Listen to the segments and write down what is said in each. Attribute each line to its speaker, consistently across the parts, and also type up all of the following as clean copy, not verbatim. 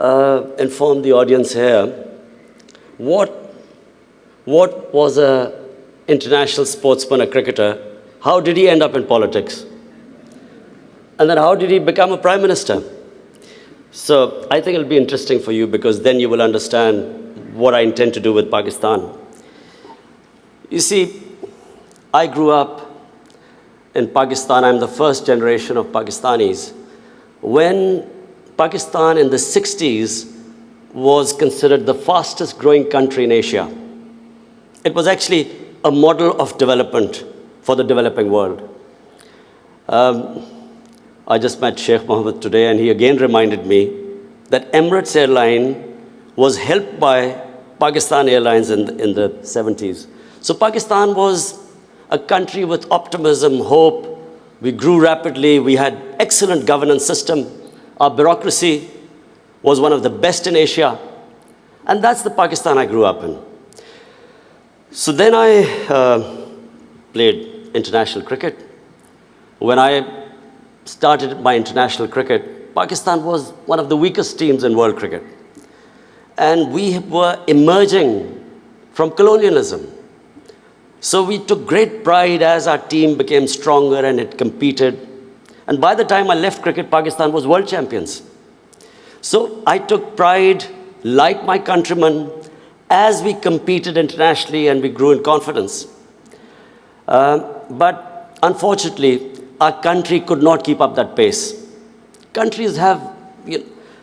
Speaker 1: inform the audience here, what was a international sportsman, a cricketer? How did he end up in politics? And then how did he become a prime minister? So I think it'll be interesting for you, because then you will understand what I intend to do with Pakistan. You see, I grew up in Pakistan. I'm the first generation of Pakistanis. When Pakistan in the 60s was considered the fastest growing country in Asia, it was actually a model of development for the developing world. I just met Sheikh Mohammed today, and he again reminded me that Emirates Airline was helped by Pakistan Airlines in the 70s. So Pakistan was a country with optimism, hope. We grew rapidly. We had excellent governance system. Our bureaucracy was one of the best in Asia. And that's the Pakistan I grew up in. So then I played international cricket. When I started my international cricket, Pakistan was one of the weakest teams in world cricket. And we were emerging from colonialism. So we took great pride as our team became stronger and it competed. And by the time I left cricket, Pakistan was world champions. So I took pride, like my countrymen, as we competed internationally and we grew in confidence. But unfortunately, our country could not keep up that pace. Countries have,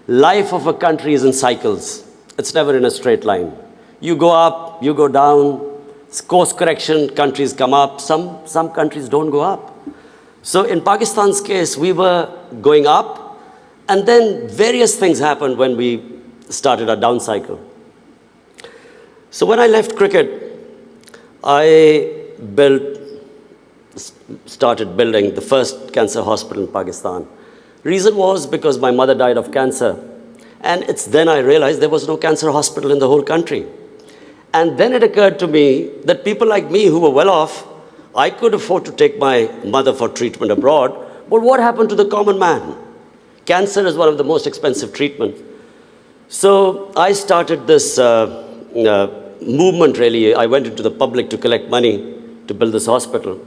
Speaker 1: life of a country is in cycles. It's never in a straight line. You go up, you go down. Course correction, countries come up. Some countries don't go up. So in Pakistan's case, we were going up, and then various things happened when we started our down cycle. So when I left cricket, I started building the first cancer hospital in Pakistan. Reason was because my mother died of cancer. And it's then I realized there was no cancer hospital in the whole country. And then it occurred to me that people like me who were well off, I could afford to take my mother for treatment abroad. But what happened to the common man? Cancer is one of the most expensive treatments. So I started this movement, really. I went into the public to collect money to build this hospital.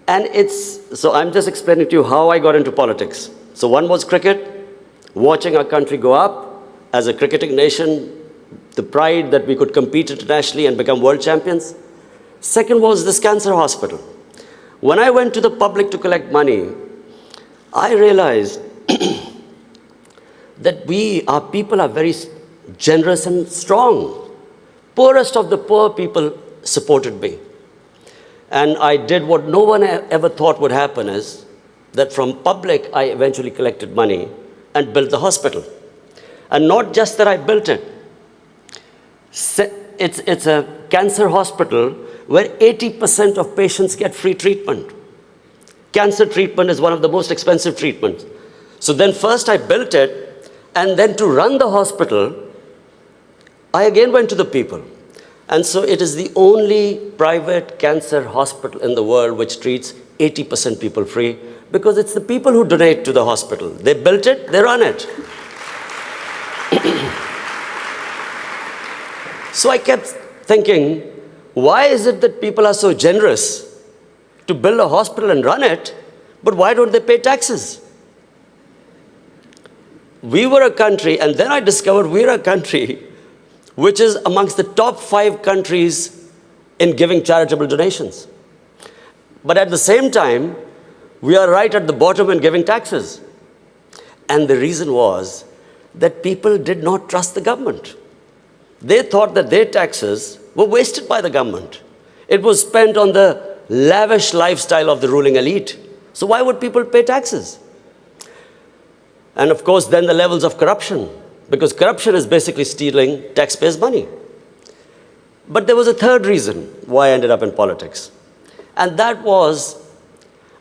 Speaker 1: And so I'm just explaining to you how I got into politics. So one was cricket, watching our country go up as a cricketing nation, the pride that we could compete internationally and become world champions. Second was this cancer hospital. When I went to the public to collect money, I realized that our people are very generous and strong. Poorest of the poor people supported me. And I did what no one ever thought would happen, is that from public, I eventually collected money and built the hospital. And not just that I built it. It's a cancer hospital where 80% of patients get free treatment. Cancer treatment is one of the most expensive treatments. So then first I built it, and then to run the hospital, I again went to the people. And so it is the only private cancer hospital in the world which treats 80% people free, because it's the people who donate to the hospital. They built it, they run it. So I kept thinking, why is it that people are so generous to build a hospital and run it, but why don't they pay taxes? We were a country, and then I discovered we're a country which is amongst the top 5 countries in giving charitable donations. But at the same time, we are right at the bottom in giving taxes. And the reason was that people did not trust the government. They thought that their taxes were wasted by the government. It was spent on the lavish lifestyle of the ruling elite. So why would people pay taxes? And of course, then the levels of corruption, because corruption is basically stealing taxpayers' money. But there was a third reason why I ended up in politics. And that was,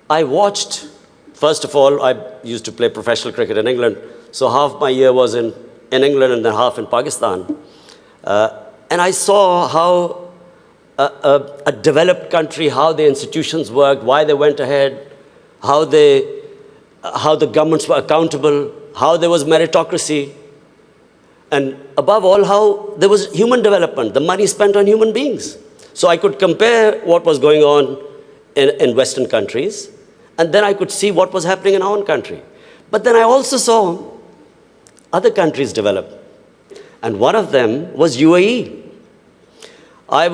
Speaker 1: I watched, first of all, I used to play professional cricket in England. So half my year was in England and then half in Pakistan. And I saw how a developed country, how the institutions worked, why they went ahead, how the governments were accountable, how there was meritocracy. And above all, how there was human development, the money spent on human beings. So I could compare what was going on in Western countries, and then I could see what was happening in our own country. But then I also saw other countries develop. And one of them was UAE. I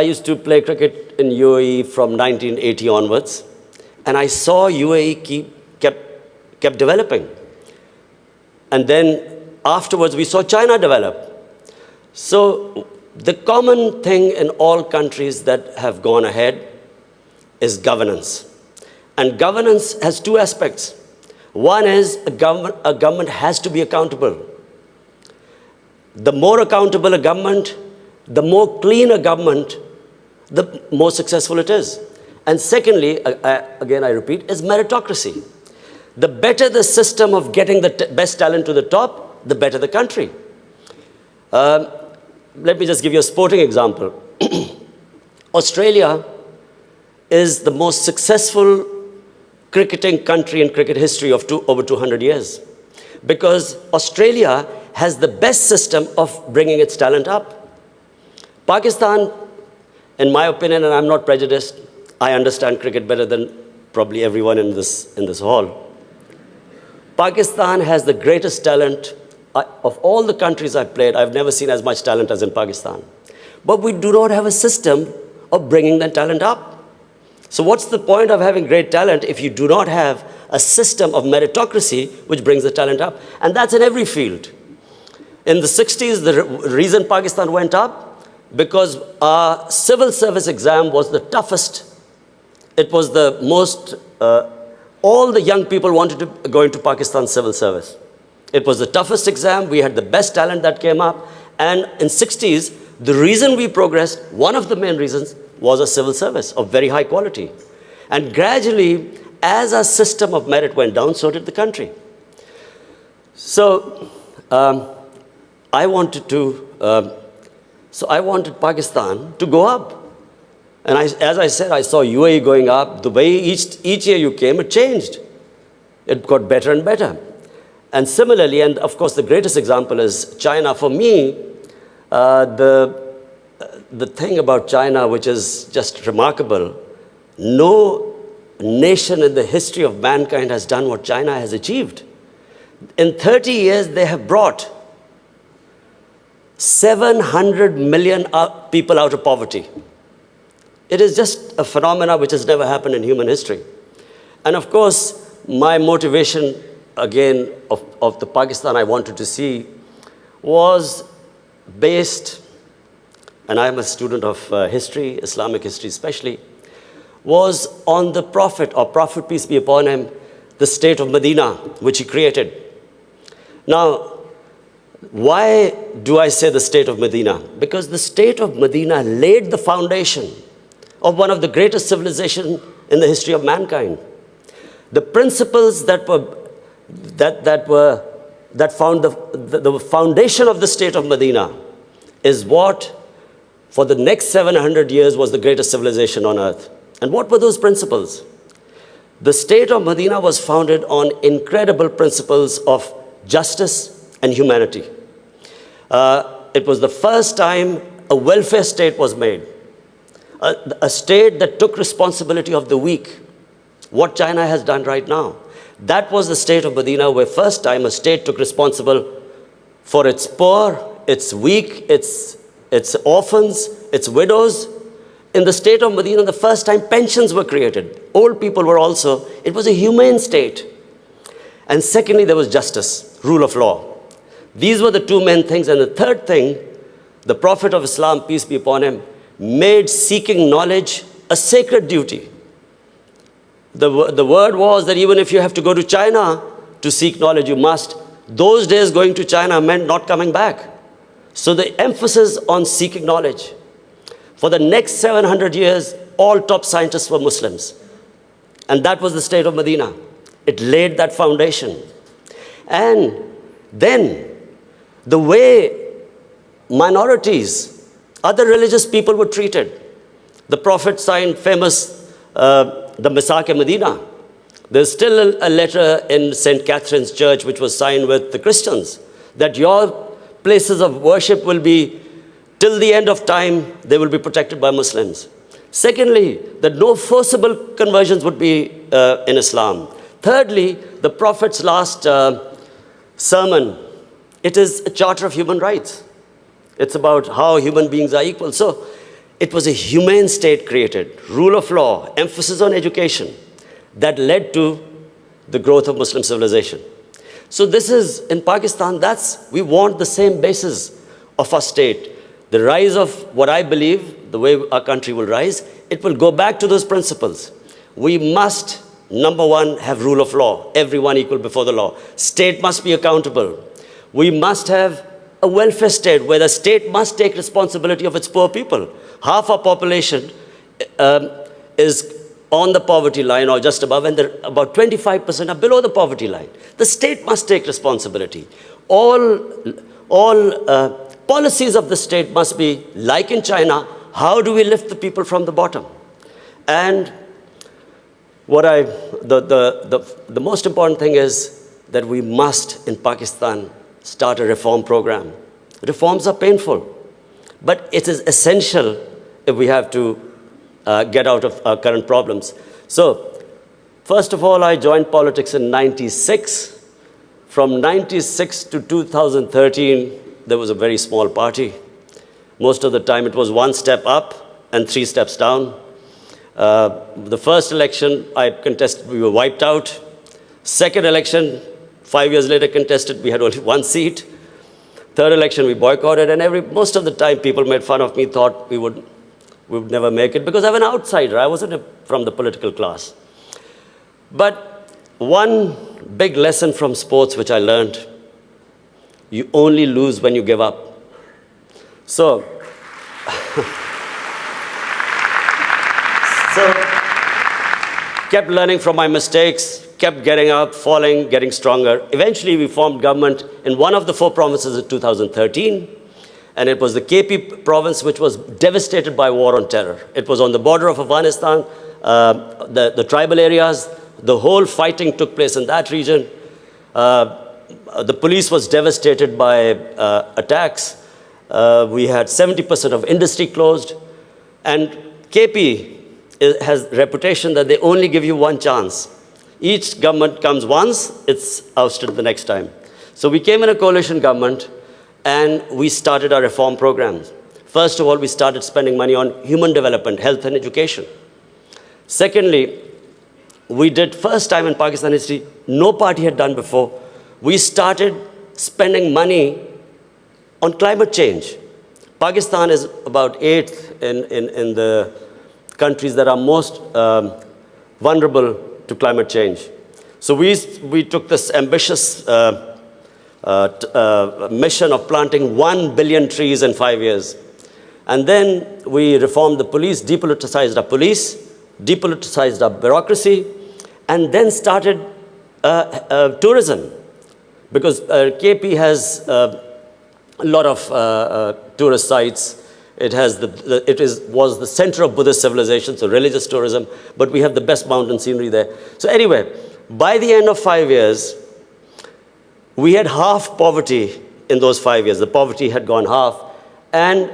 Speaker 1: used to play cricket in UAE from 1980 onwards, and I saw UAE kept developing. And then afterwards, we saw China develop. So the common thing in all countries that have gone ahead is governance. And governance has two aspects. One is a government has to be accountable. The more accountable a government, the more clean a government, the more successful it is. And secondly, again I repeat, is meritocracy. The better the system of getting the best talent to the top, the better the country. Let me just give you a sporting example. Australia is the most successful cricketing country in cricket history of over 200 years, because Australia has the best system of bringing its talent up. Pakistan, in my opinion, and I'm not prejudiced, I understand cricket better than probably everyone in this hall. Pakistan has the greatest talent. Of all the countries I've played, I've never seen as much talent as in Pakistan. But we do not have a system of bringing that talent up. So what's the point of having great talent if you do not have a system of meritocracy which brings the talent up? And that's in every field. In the 60s, the reason Pakistan went up, because our civil service exam was the toughest. It was the most, all the young people wanted to go into Pakistan civil service. It was the toughest exam. We had the best talent that came up. And in 60s, the reason we progressed, one of the main reasons, was a civil service of very high quality. And gradually, as our system of merit went down, so did the country. So I wanted Pakistan to go up. And as I said, I saw UAE going up. The way each year you came, it changed. It got better and better. And similarly, and of course the greatest example is China. For me, the thing about China, which is just remarkable, no nation in the history of mankind has done what China has achieved. In 30 years, they have brought 700 million people out of poverty. It is just a phenomenon which has never happened in human history. And of course, my motivation, again, of the Pakistan I wanted to see was based, and I'm a student of history, Islamic history especially, was on the Prophet, or Prophet, peace be upon him, the state of Medina, which he created. Now, why do I say the state of Medina? Because the state of Medina laid the foundation of one of the greatest civilizations in the history of mankind. The principles that found the foundation of the state of Medina is what, for the next 700 years, was the greatest civilization on earth. And what were those principles? The state of Medina was founded on incredible principles of justice and humanity. It was the first time a welfare state was made, a state that took responsibility of the weak, what China has done right now. That was the state of Medina, where first time a state took responsible for its poor, its weak, its orphans, its widows. In the state of Medina, the first time pensions were created. Old people were also, it was a humane state. And secondly, there was justice, rule of law. These were the two main things. And the third thing, the Prophet of Islam, peace be upon him, made seeking knowledge a sacred duty. The word was that even if you have to go to China to seek knowledge, you must. Those days going to China meant not coming back. So the emphasis on seeking knowledge. For the next 700 years, all top scientists were Muslims. And that was the state of Medina. It laid that foundation. And then the way minorities, other religious people were treated. The Prophet signed famous the Misak-e-Medina. There's still a letter in St. Catherine's Church which was signed with the Christians that your places of worship will be, till the end of time, they will be protected by Muslims. Secondly, that no forcible conversions would be in Islam. Thirdly, the Prophet's last sermon, it is a charter of human rights. It's about how human beings are equal. So it was a humane state created, rule of law, emphasis on education, that led to the growth of Muslim civilization. So this is, in Pakistan, we want the same basis of our state. The rise of what I believe, the way our country will rise, it will go back to those principles. We must, number one, have rule of law, everyone equal before the law. State must be accountable. We must have a welfare state where the state must take responsibility of its poor people. Half our population is on the poverty line or just above, and about 25% are below the poverty line. The state must take responsibility. All policies of the state must be, like in China, how do we lift the people from the bottom? And the most important thing is that we must, in Pakistan, start a reform program. Reforms are painful, but it is essential if we have to get out of our current problems. So, first of all, I joined politics in '96. From '96 to 2013, there was a very small party. Most of the time, it was one step up and 3 steps down. The first election I contested, we were wiped out. Second election, 5 years later contested, we had only 1 seat. Third election, we boycotted, and most of the time, people made fun of me, thought we would never make it, because I'm an outsider. I wasn't from the political class. But one big lesson from sports which I learned, you only lose when you give up. So kept learning from my mistakes, kept getting up, falling, getting stronger. Eventually, we formed government in one of the 4 provinces in 2013. And it was the KP province, which was devastated by war on terror. It was on the border of Afghanistan, the tribal areas. The whole fighting took place in that region. The police was devastated by attacks. We had 70% of industry closed. And KP has a reputation that they only give you 1 chance. Each government comes once, it's ousted the next time. So we came in a coalition government, and we started our reform programs. First of all, we started spending money on human development, health and education. Secondly, we did, first time in Pakistan history, no party had done before, we started spending money on climate change. Pakistan is about 8th in the countries that are most vulnerable to climate change. So we took this ambitious mission of planting 1 billion trees in 5 years. And then we reformed the police, depoliticized our police, depoliticized our bureaucracy, and then started tourism. Because KP has a lot of tourist sites. It was the center of Buddhist civilization, so religious tourism, but we have the best mountain scenery there. So anyway, by the end of 5 years, we had half poverty in those 5 years. The poverty had gone half. And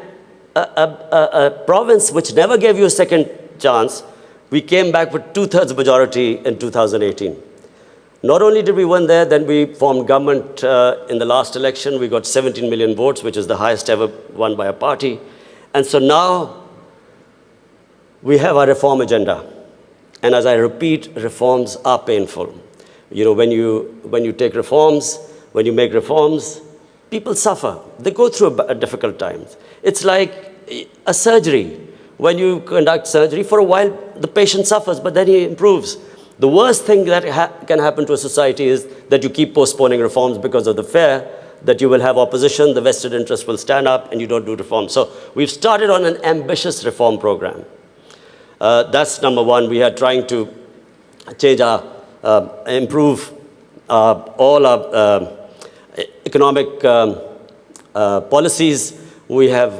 Speaker 1: a province which never gave you a second chance, we came back with 2/3 majority in 2018. Not only did we win there, then we formed government in the last election. We got 17 million votes, which is the highest ever won by a party. And so now we have our reform agenda. And as I repeat, reforms are painful. You know, when you take reforms, when you make reforms, people suffer. They go through difficult times. It's like a surgery. When you conduct surgery, for a while, the patient suffers, but then he improves. The worst thing that can happen to a society is that you keep postponing reforms because of the fear that you will have opposition, the vested interest will stand up, and you don't do reforms. So we've started on an ambitious reform program. That's number one. We are trying to change improve all our economic policies. We have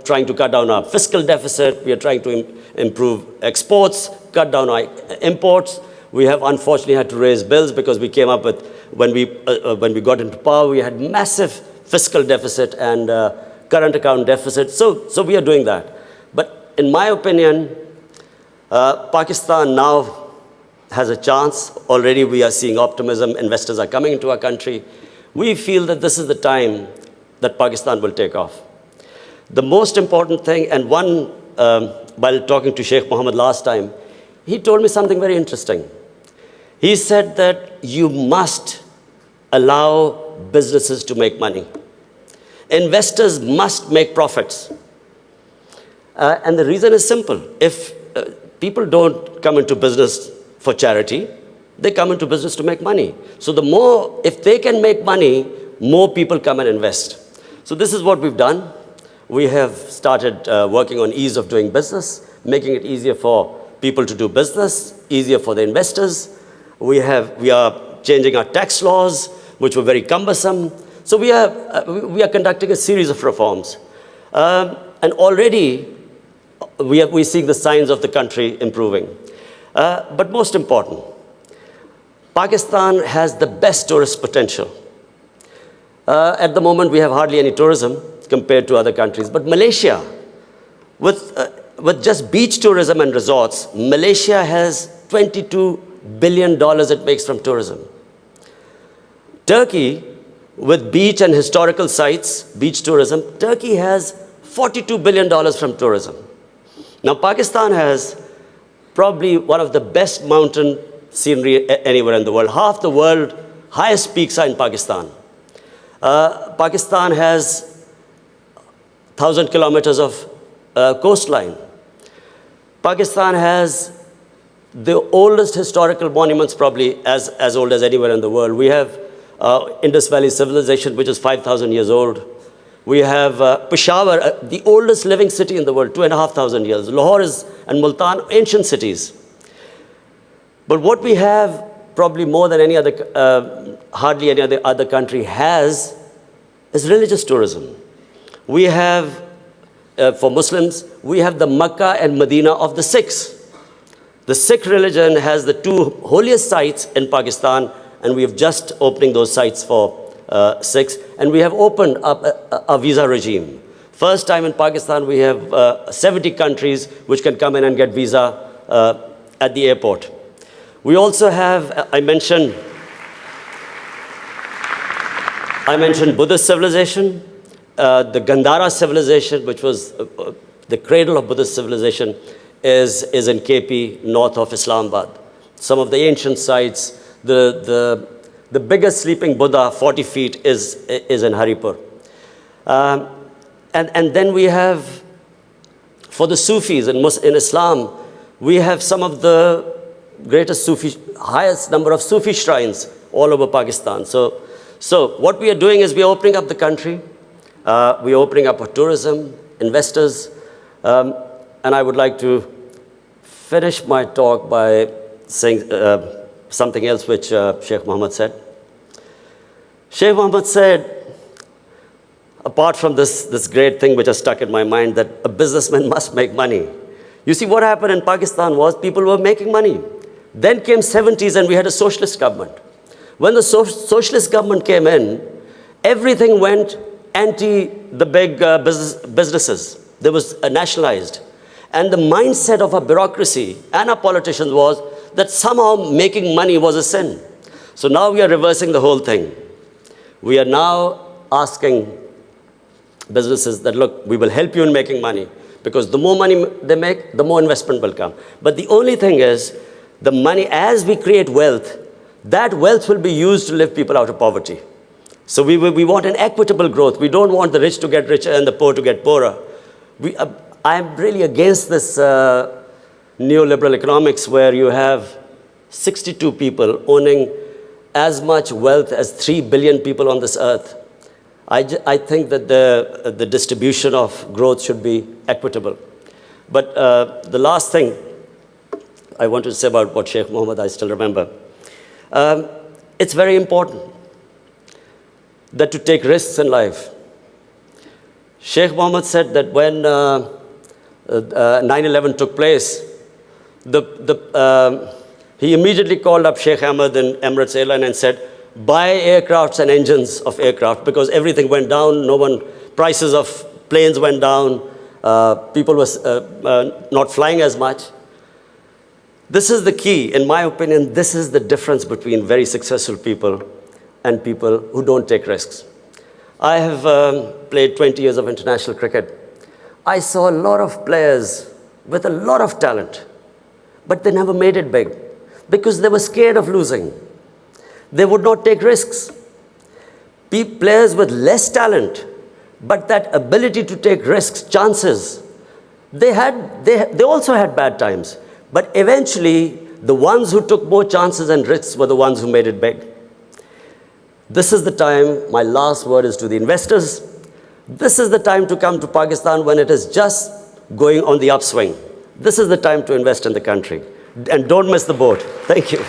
Speaker 1: trying to cut down our fiscal deficit. We are trying to improve exports, cut down our imports. We have unfortunately had to raise bills because we came up with when we got into power, we had massive fiscal deficit and current account deficit. So we are doing that. But in my opinion, Pakistan now has a chance. Already we are seeing optimism. Investors are coming into our country. We feel that this is the time that Pakistan will take off. The most important thing, and while talking to Sheikh Mohammed last time, he told me something very interesting. He said that you must allow businesses to make money. Investors must make profits. And the reason is simple. If people don't come into business for charity, they come into business to make money. So if they can make money, more people come and invest. So this is what we've done. We have started working on ease of doing business, making it easier for people to do business, easier for the investors. We are changing our tax laws, which were very cumbersome. So we are conducting a series of reforms. And already we're seeing the signs of the country improving. But most important, Pakistan has the best tourist potential. At the moment, we have hardly any tourism compared to other countries. But Malaysia, with just beach tourism and resorts, Malaysia has $22 billion it makes from tourism. Turkey, with beach and historical sites, beach tourism, Turkey has $42 billion from tourism. Now, Pakistan has probably one of the best mountain scenery anywhere in the world. Half the world's highest peaks are in Pakistan. Pakistan has 1,000 kilometers of coastline. Pakistan has the oldest historical monuments, probably as old as anywhere in the world. We have Indus Valley civilization, which is 5,000 years old. We have Peshawar, the oldest living city in the world, 2,500 years. Lahore and Multan, ancient cities. But what we have, probably more than any other, hardly any other country has, is religious tourism. We have, for Muslims, we have the Makkah and Medina of the Sikhs. The Sikh religion has the two holiest sites in Pakistan, and we have just opening those sites for Sikhs. And we have opened up a visa regime. First time in Pakistan, we have 70 countries which can come in and get visa at the airport. We also have, I mentioned Buddhist civilization, the Gandhara civilization, which was the cradle of Buddhist civilization, is in KP, north of Islamabad. Some of the ancient sites, the biggest sleeping Buddha, 40 feet, is in Haripur. And then we have, for the Sufis in Islam, we have some of the greatest highest number of Sufi shrines all over Pakistan. So what we are doing is we are opening up the country. We are opening up for tourism, investors. And I would like to finish my talk by saying something else which Sheikh Mohammed said. Sheikh Mohammed said, apart from this great thing which has stuck in my mind, that a businessman must make money. You see, what happened in Pakistan was people were making money. Then came 70s and we had a socialist government. When the socialist government came in, everything went anti the big businesses. There was nationalized. And the mindset of our bureaucracy and our politicians was that somehow making money was a sin. So now we are reversing the whole thing. We are now asking businesses that, look, we will help you in making money, because the more money they make, the more investment will come. But the only thing is, the money, as we create wealth, that wealth will be used to lift people out of poverty. So we want an equitable growth. We don't want the rich to get richer and the poor to get poorer. I'm really against this neoliberal economics where you have 62 people owning as much wealth as 3 billion people on this earth. I think that the distribution of growth should be equitable. But the last thing I want to say about what Sheikh Mohammed, I still remember. It's very important that to take risks in life. Sheikh Mohammed said that when 9/11 took place, he immediately called up Sheikh Ahmed in Emirates Airline and said, buy aircrafts and engines of aircraft because everything went down. Prices of planes went down. People were not flying as much. This is the key. In my opinion, this is the difference between very successful people and people who don't take risks. I have played 20 years of international cricket. I saw a lot of players with a lot of talent, but they never made it big because they were scared of losing. They would not take risks. Players with less talent, but that ability to take risks, chances, they also had bad times. But eventually, the ones who took more chances and risks were the ones who made it big. This is the time, my last word is to the investors. This is the time to come to Pakistan when it is just going on the upswing. This is the time to invest in the country. And don't miss the boat. Thank you.